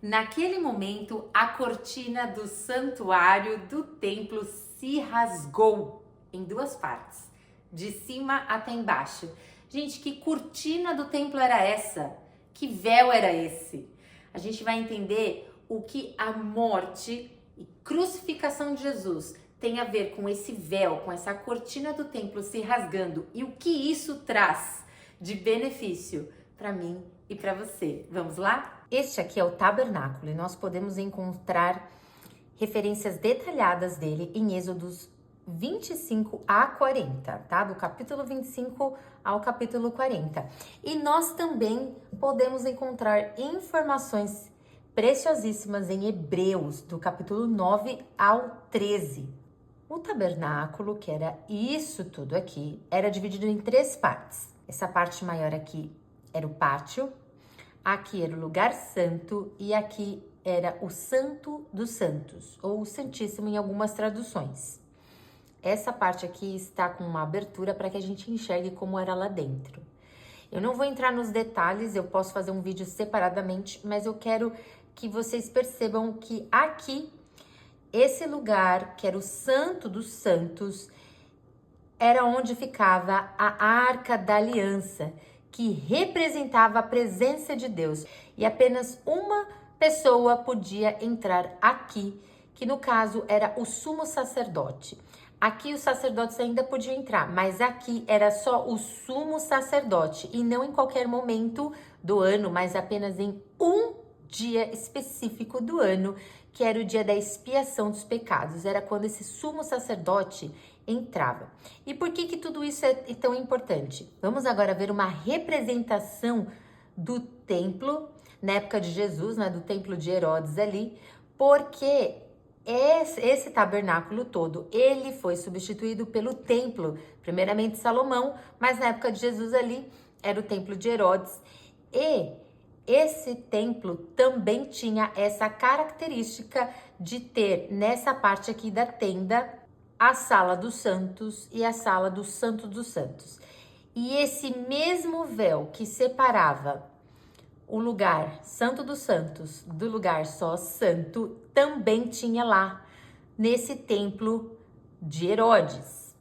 Naquele momento, a cortina do santuário do templo se rasgou em duas partes, de cima até embaixo. Gente, que cortina do templo era essa? Que véu era esse? A gente vai entender o que a morte e crucificação de Jesus tem a ver com esse véu, com essa cortina do templo se rasgando e o que isso traz de benefício para mim e para você. Vamos lá? Este aqui é o tabernáculo e nós podemos encontrar referências detalhadas dele em Êxodos 25 a 40, tá? Do capítulo 25 ao capítulo 40. E nós também podemos encontrar informações preciosíssimas em Hebreus, do capítulo 9 ao 13. O tabernáculo, que era isso tudo aqui, era dividido em três partes. Essa parte maior aqui era o pátio, aqui era o lugar santo e aqui era o Santo dos Santos, ou o Santíssimo em algumas traduções. Essa parte aqui está com uma abertura para que a gente enxergue como era lá dentro. Eu não vou entrar nos detalhes, eu posso fazer um vídeo separadamente, mas eu quero que vocês percebam que aqui, esse lugar, que era o Santo dos Santos, era onde ficava a Arca da Aliança, que representava a presença de Deus. E apenas uma pessoa podia entrar aqui, que no caso era o sumo sacerdote. Aqui os sacerdotes ainda podiam entrar, mas aqui era só o sumo sacerdote. E não em qualquer momento do ano, mas apenas em um dia específico do ano, que era o dia da expiação dos pecados. Era quando esse sumo sacerdote entrava. E por que tudo isso é tão importante? Vamos agora ver uma representação do templo, na época de Jesus, né, do templo de Herodes ali, porque esse tabernáculo todo, ele foi substituído pelo templo, primeiramente Salomão, mas na época de Jesus ali, era o templo de Herodes. E esse templo também tinha essa característica de ter nessa parte aqui da tenda a sala dos santos e a sala do Santo dos Santos. E esse mesmo véu que separava o lugar Santo dos Santos do lugar só santo também tinha lá nesse templo de Herodes.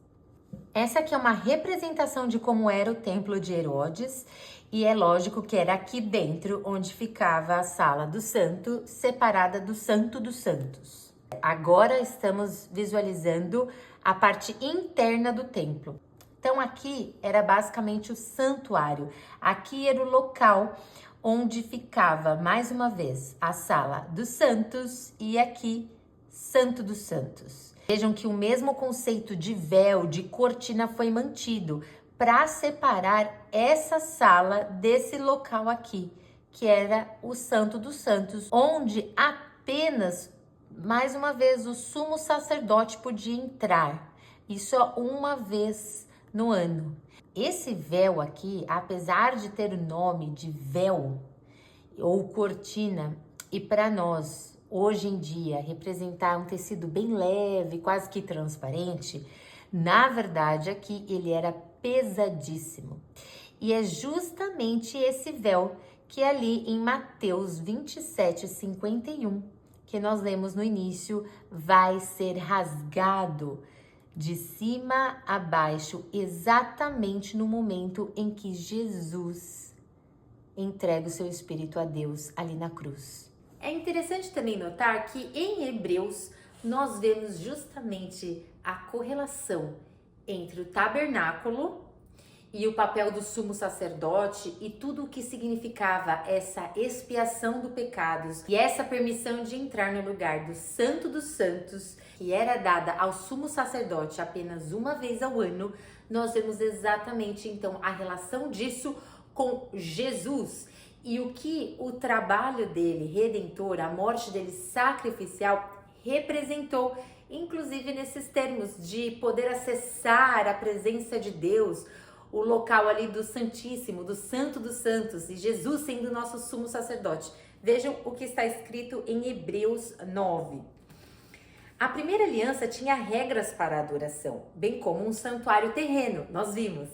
Essa aqui é uma representação de como era o templo de Herodes e é lógico que era aqui dentro onde ficava a sala do santo separada do Santo dos Santos. Agora estamos visualizando a parte interna do templo. Então aqui era basicamente o santuário. Aqui era o local onde ficava, mais uma vez, a sala dos santos e aqui, Santo dos Santos. Vejam que o mesmo conceito de véu, de cortina foi mantido para separar essa sala desse local aqui, que era o Santo dos Santos, onde apenas, mais uma vez, o sumo sacerdote podia entrar, e só uma vez no ano. Esse véu aqui, apesar de ter o nome de véu ou cortina, e para nós, hoje em dia, representar um tecido bem leve, quase que transparente, na verdade aqui ele era pesadíssimo. E é justamente esse véu que ali em Mateus 27:51, que nós lemos no início, vai ser rasgado de cima a baixo, exatamente no momento em que Jesus entrega o seu espírito a Deus ali na cruz. É interessante também notar que em Hebreus nós vemos justamente a correlação entre o tabernáculo e o papel do sumo sacerdote e tudo o que significava essa expiação do pecados e essa permissão de entrar no lugar do Santo dos Santos, que era dada ao sumo sacerdote apenas uma vez ao ano. Nós vemos exatamente então a relação disso com Jesus e o que o trabalho dele redentor, a morte dele sacrificial representou, inclusive nesses termos de poder acessar a presença de Deus, o local ali do Santíssimo, do Santo dos Santos, e Jesus sendo nosso sumo sacerdote. Vejam o que está escrito em Hebreus 9. A primeira aliança tinha regras para a adoração, bem como um santuário terreno, nós vimos.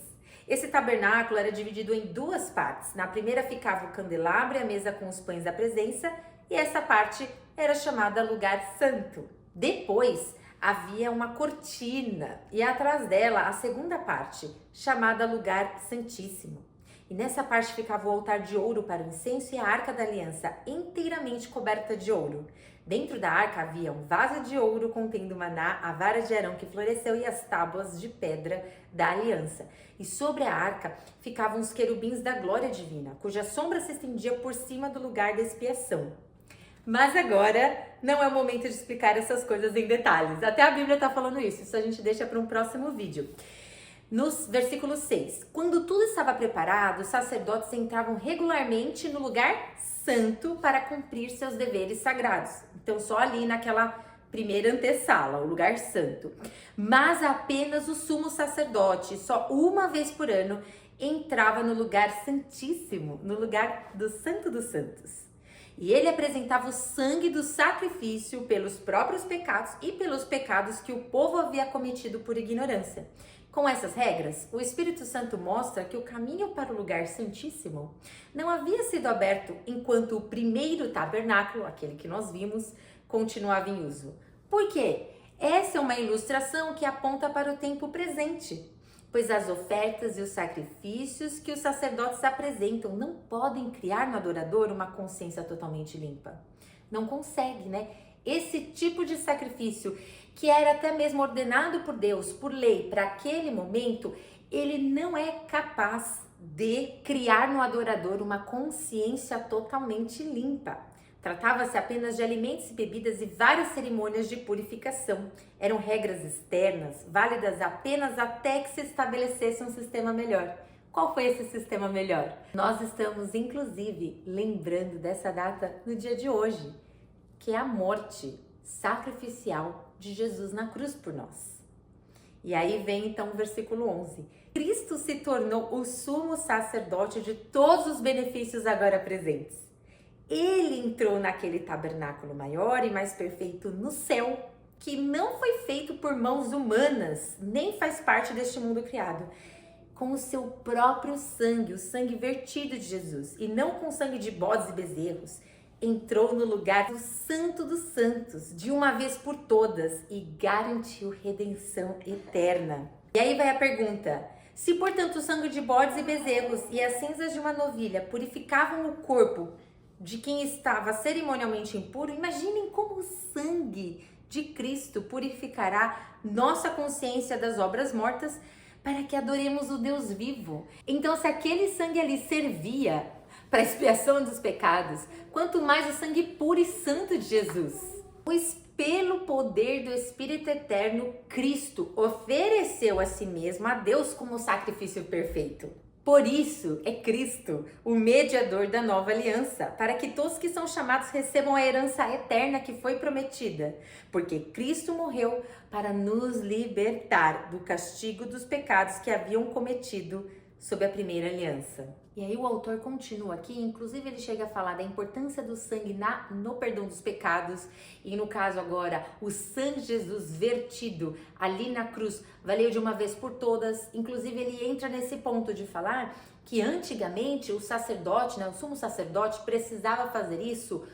Esse tabernáculo era dividido em duas partes. Na primeira ficava o candelabro e a mesa com os pães da presença, e essa parte era chamada lugar santo. Depois havia uma cortina e atrás dela a segunda parte, chamada lugar santíssimo. E nessa parte ficava o altar de ouro para o incenso e a arca da aliança, inteiramente coberta de ouro. Dentro da arca havia um vaso de ouro contendo maná, a vara de Arão que floresceu e as tábuas de pedra da aliança. E sobre a arca ficavam os querubins da glória divina, cuja sombra se estendia por cima do lugar da expiação. Mas agora não é o momento de explicar essas coisas em detalhes. Até a Bíblia está falando isso a gente deixa para um próximo vídeo. No versículo 6, quando tudo estava preparado, os sacerdotes entravam regularmente no lugar santo para cumprir seus deveres sagrados. Então, só ali naquela primeira antessala, o lugar santo. Mas apenas o sumo sacerdote, só uma vez por ano, entrava no lugar santíssimo, no lugar do Santo dos Santos. E ele apresentava o sangue do sacrifício pelos próprios pecados e pelos pecados que o povo havia cometido por ignorância. Com essas regras, o Espírito Santo mostra que o caminho para o lugar santíssimo não havia sido aberto enquanto o primeiro tabernáculo, aquele que nós vimos, continuava em uso. Por quê? Essa é uma ilustração que aponta para o tempo presente, pois as ofertas e os sacrifícios que os sacerdotes apresentam não podem criar no adorador uma consciência totalmente limpa. Não consegue, né? Esse tipo de sacrifício, que era até mesmo ordenado por Deus, por lei, para aquele momento, ele não é capaz de criar no adorador uma consciência totalmente limpa. Tratava-se apenas de alimentos e bebidas e várias cerimônias de purificação. Eram regras externas, válidas apenas até que se estabelecesse um sistema melhor. Qual foi esse sistema melhor? Nós estamos, inclusive, lembrando dessa data no dia de hoje, que é a morte sacrificial de Jesus na cruz por nós. E aí vem então o versículo 11. Cristo se tornou o sumo sacerdote de todos os benefícios agora presentes. Ele entrou naquele tabernáculo maior e mais perfeito no céu, que não foi feito por mãos humanas, nem faz parte deste mundo criado, com o seu próprio sangue, o sangue vertido de Jesus, e não com sangue de bodes e bezerros. Entrou no lugar do Santo dos Santos, de uma vez por todas, e garantiu redenção eterna. E aí vai a pergunta: se portanto o sangue de bodes e bezerros e as cinzas de uma novilha purificavam o corpo de quem estava cerimonialmente impuro, imaginem como o sangue de Cristo purificará nossa consciência das obras mortas para que adoremos o Deus vivo. Então, se aquele sangue ali servia para a expiação dos pecados, quanto mais o sangue puro e santo de Jesus. Pois pelo poder do Espírito Eterno, Cristo ofereceu a si mesmo a Deus como sacrifício perfeito. Por isso é Cristo o mediador da nova aliança, para que todos que são chamados recebam a herança eterna que foi prometida. Porque Cristo morreu para nos libertar do castigo dos pecados que haviam cometido sob a primeira aliança. E aí o autor continua aqui, inclusive ele chega a falar da importância do sangue no perdão dos pecados, e no caso agora, o sangue de Jesus vertido ali na cruz valeu de uma vez por todas. Inclusive ele entra nesse ponto de falar que antigamente o sacerdote, o sumo sacerdote, precisava fazer isso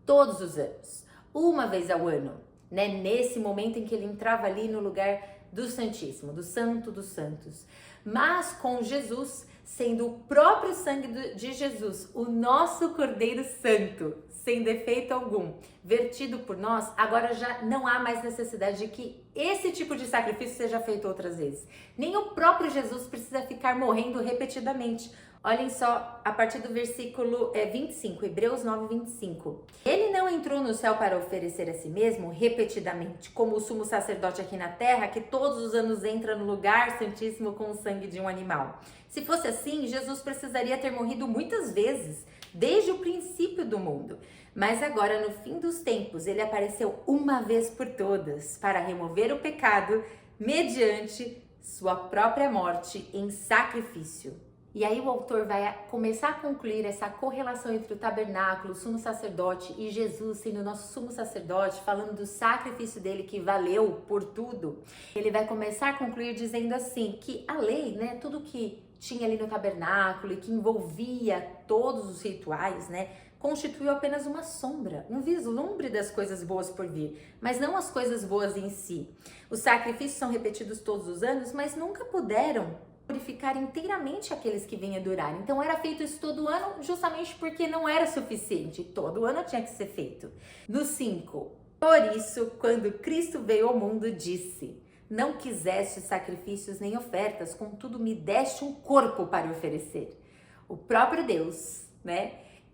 todos os anos, uma vez ao ano, nesse momento em que ele entrava ali no lugar do Santíssimo, do Santo dos Santos. Mas com Jesus, sendo o próprio sangue de Jesus, o nosso Cordeiro Santo, sem defeito algum, vertido por nós, agora já não há mais necessidade de que esse tipo de sacrifício seja feito outras vezes. Nem o próprio Jesus precisa ficar morrendo repetidamente. Olhem só, a partir do versículo 25, Hebreus 9, 25. Ele não entrou no céu para oferecer a si mesmo repetidamente, como o sumo sacerdote aqui na terra, que todos os anos entra no lugar santíssimo com o sangue de um animal. Se fosse assim, Jesus precisaria ter morrido muitas vezes, desde o princípio do mundo. Mas agora, no fim dos tempos, ele apareceu uma vez por todas para remover o pecado mediante sua própria morte em sacrifício. E aí o autor vai começar a concluir essa correlação entre o tabernáculo, o sumo sacerdote e Jesus sendo nosso sumo sacerdote, falando do sacrifício dele que valeu por tudo. Ele vai começar a concluir dizendo assim, que a lei, tudo que tinha ali no tabernáculo e que envolvia todos os rituais, constituiu apenas uma sombra, um vislumbre das coisas boas por vir, mas não as coisas boas em si. Os sacrifícios são repetidos todos os anos, mas nunca puderam purificar inteiramente aqueles que vêm adorar. Então era feito isso todo ano, justamente porque não era suficiente. Todo ano tinha que ser feito. No 5, por isso, quando Cristo veio ao mundo, disse: não quiseste sacrifícios nem ofertas, contudo me deste um corpo para oferecer. O próprio Deus,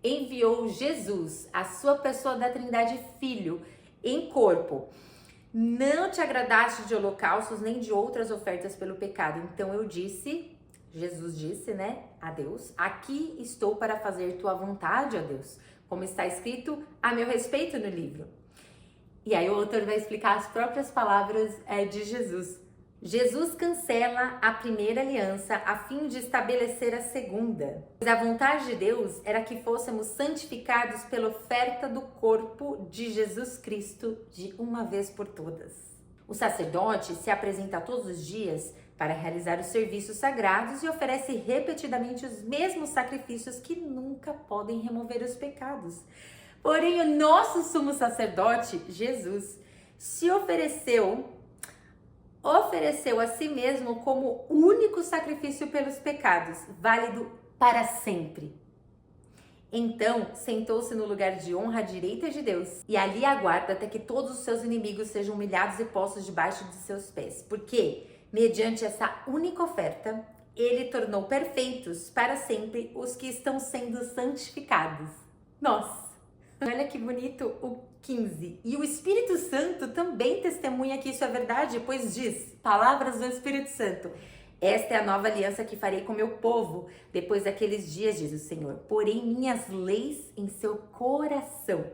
enviou Jesus, a sua pessoa da Trindade, Filho, em corpo. Não te agradaste de holocaustos nem de outras ofertas pelo pecado. Então eu disse, Jesus disse, a Deus: aqui estou para fazer tua vontade, ó Deus, como está escrito a meu respeito no livro. E aí o autor vai explicar as próprias palavras de Jesus. Jesus cancela a primeira aliança a fim de estabelecer a segunda. Pois a vontade de Deus era que fôssemos santificados pela oferta do corpo de Jesus Cristo de uma vez por todas. O sacerdote se apresenta todos os dias para realizar os serviços sagrados e oferece repetidamente os mesmos sacrifícios que nunca podem remover os pecados. Porém, o nosso sumo sacerdote, Jesus, se ofereceu a si mesmo como único sacrifício pelos pecados, válido para sempre. Então, sentou-se no lugar de honra à direita de Deus e ali aguarda até que todos os seus inimigos sejam humilhados e postos debaixo de seus pés. Porque, mediante essa única oferta, ele tornou perfeitos para sempre os que estão sendo santificados. Nossa! Olha que bonito o 15. E o Espírito Santo também testemunha que isso é verdade, pois diz, palavras do Espírito Santo: esta é a nova aliança que farei com meu povo depois daqueles dias, diz o Senhor. Porém minhas leis em seu coração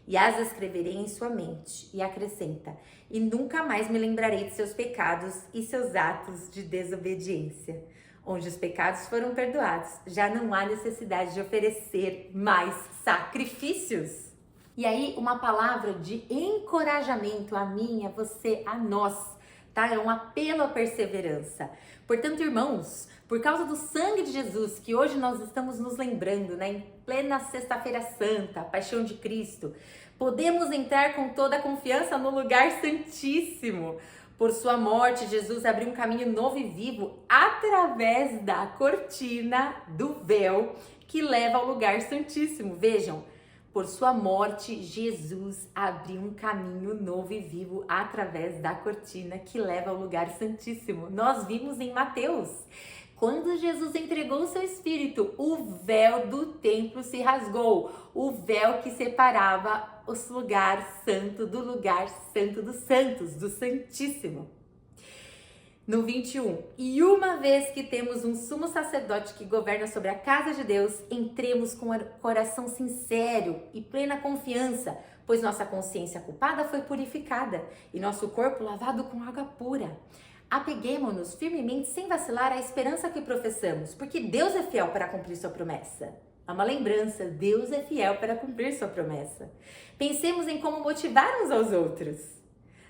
e as escreverei em sua mente. E acrescenta: e nunca mais me lembrarei de seus pecados e seus atos de desobediência. Onde os pecados foram perdoados, já não há necessidade de oferecer mais sacrifícios. E aí, uma palavra de encorajamento a mim, a você, a nós, tá? É um apelo à perseverança. Portanto, irmãos, por causa do sangue de Jesus, que hoje nós estamos nos lembrando, em plena Sexta-feira Santa, a Paixão de Cristo, podemos entrar com toda a confiança no lugar santíssimo. Por sua morte, Jesus abriu um caminho novo e vivo através da cortina do véu que leva ao lugar santíssimo. Vejam, por sua morte, Jesus abriu um caminho novo e vivo através da cortina que leva ao lugar santíssimo. Nós vimos em Mateus. Quando Jesus entregou o seu Espírito, o véu do templo se rasgou. O véu que separava o lugar santo dos santos, do Santíssimo. No 21, e uma vez que temos um sumo sacerdote que governa sobre a casa de Deus, entremos com coração sincero e plena confiança, pois nossa consciência culpada foi purificada e nosso corpo lavado com água pura. Apeguemo-nos firmemente, sem vacilar, à esperança que professamos, porque Deus é fiel para cumprir sua promessa. É uma lembrança, Deus é fiel para cumprir sua promessa. Pensemos em como motivar uns aos outros,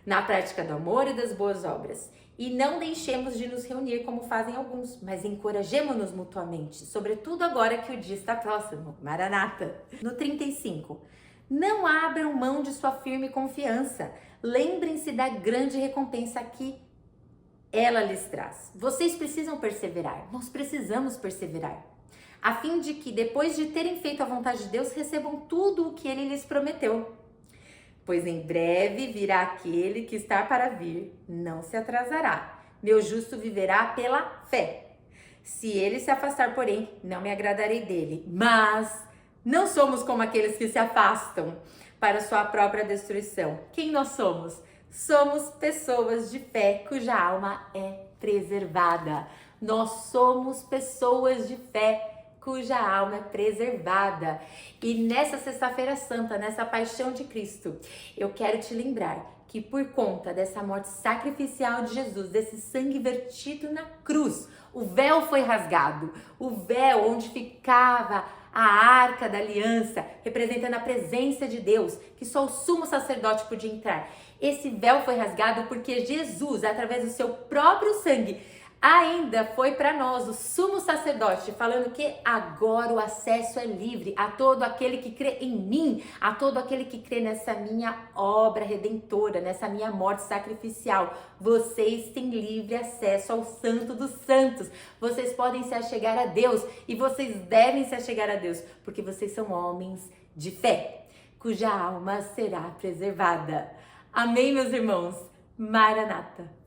na prática do amor e das boas obras. E não deixemos de nos reunir como fazem alguns, mas encorajemo-nos mutuamente, sobretudo agora que o dia está próximo. Maranata. No 35, não abram mão de sua firme confiança. Lembrem-se da grande recompensa que ela lhes traz. Vocês precisam perseverar, nós precisamos perseverar, a fim de que, depois de terem feito a vontade de Deus, recebam tudo o que Ele lhes prometeu. Pois em breve virá aquele que está para vir, não se atrasará. Meu justo viverá pela fé. Se ele se afastar, porém, não me agradarei dele. Mas não somos como aqueles que se afastam para sua própria destruição. Quem nós somos? Somos pessoas de fé cuja alma é preservada. Nós somos pessoas de fé cuja alma é preservada. E nessa Sexta-feira Santa, nessa Paixão de Cristo, eu quero te lembrar que por conta dessa morte sacrificial de Jesus, desse sangue vertido na cruz, o véu foi rasgado. O véu onde ficava a arca da aliança, representando a presença de Deus, que só o sumo sacerdote podia entrar. Esse véu foi rasgado porque Jesus, através do seu próprio sangue, Ainda foi para nós o sumo sacerdote falando que agora o acesso é livre a todo aquele que crê em mim, a todo aquele que crê nessa minha obra redentora, nessa minha morte sacrificial. Vocês têm livre acesso ao Santo dos Santos. Vocês podem se achegar a Deus e vocês devem se achegar a Deus, porque vocês são homens de fé, cuja alma será preservada. Amém, meus irmãos? Maranata.